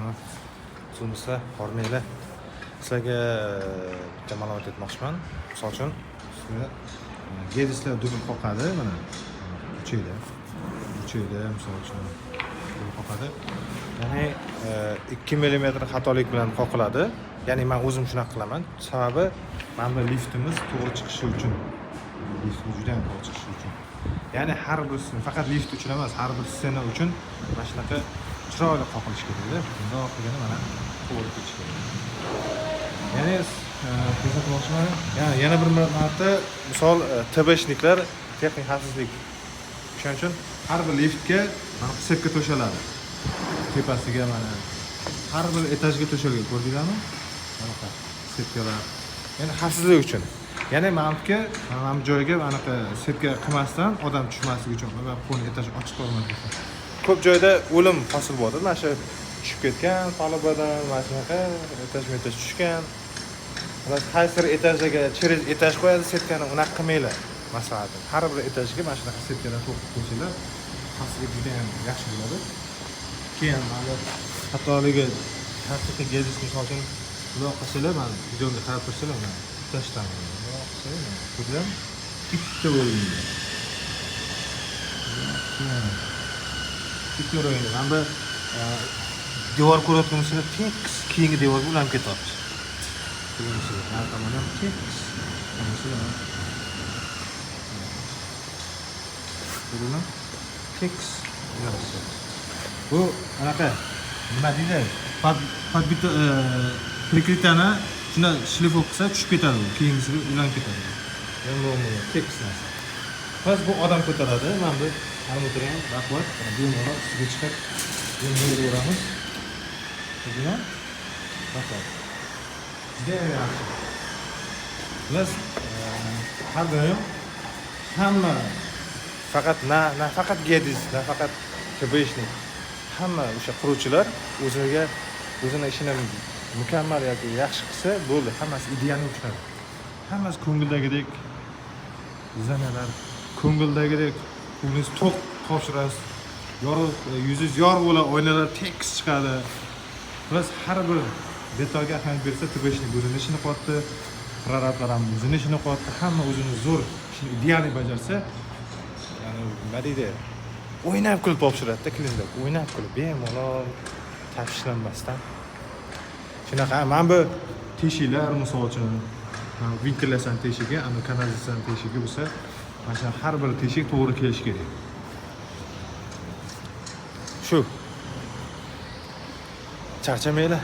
mana tushunsa hormanglar. Sizlarga bitta ma'lumot aytmoqchiman. Misol uchun, sizlar gedislar dubl qoqadi mana. Uchayda misol uchun dubl qoqadi. Ya'ni 2 mm xatolik bilan qoqiladi. Ya'ni men o'zim shunaqa qilaman. Sababi mana liftimiz to'g'ri chiqishi uchun. Liftimiz juda ham to'g'ri chiqishi uchun. Ya'ni har bir faqat lift uchun emas, har bir stena uchun mana shunaqa chiroyli qoqilish kerak-da. Bundoq qilganda mana to'g'ri ketishi kerak. Ya'ni ko'rsatmoqchiman. Yana bir marta misol TBshniklar texnik xavfsizlik. Shuning uchun har bir liftga mana sepka to'shaladi. Tepasiga mana har bir etajga to'shalgan, ko'rdingizmi? Mana sepkalar. Ya'ni xavfsizlik uchun. Ya'ni ma'lumki, mana bu joyga anaqa setka qilmasdan odam tushmasligi uchun va qo'lni etaj ochiq qolmasligi uchun. Ko'p joyda o'lim hosil bo'ldi. Mana shu tushib ketgan, palubadan mana shunaqa etajma tushgan. Ular qaysi etajaga через etaj qo'yadi, setkani unaqa qilmanglar. Masalan, har bir etajga mana shunaqa setkadan to'qib qo'ysalar, xavfsizlik juda ham yaxshi bo'ladi. Keyin mana xatoligi haqiqiy gedis misol uchun buloq qilsalar, mana videoga qarab tursalar, mana tashdan buloq qilsalar, ko'rdim. Bitta o'yinda. Bitta o'yinda. Mana bu devor ko'rayotganimizda tekis keyingi devor bilan ketyapti. Har tomon ham tekis. Ko'rdingmi? Tekis. Bu anaqa nima deydi? Podbito prikritani shuna shlifov qilsa tushib ketadi, keyingisiga ulanib ketadi. Yo'q, tekis narsa. Biz bu odam ko'taradi. Mana bu armaturani baquvvat, bemalol ustiga chiqib, yo'lga o'ramiz. Ko'rdingmi? Baquvvat. Juda yaxshi. Biz har doim hamma faqat faqat gedis, faqat TBshnik, hamma o'sha quruvchilar o'zini ishini mukammal yoki yaxshi qilsa bo'ldi, hammasi ideal chiqadi. Hammasi ko'ngildagidek zanalar, ko'ngildagidek ko'nglingiz to'q topshirasiz. Yorug', yuzingiz yorug' bo'ladi, oynalar tekis chiqadi. Biz har bir detalga ahamiyat bersa, TBshnik o'zini ishini qilyapti, prorablar ham o'zini ishini qilyapti, hamma o'zini zo'r ishni ideal bajarsa, ya'ni nima deydi? O'ynab kulib topshiradi-da klientlar. O'ynab kulib, bemalol tashvishlanmasdan. Shunaqa, mana bu teshiklar misol uchun, ventilyatsiya teshigi, ana kanalizatsiya teshigi bo'lsa, mana shu har bir teshik to'g'ri kelishi kerak. Shu. Charchamanglar.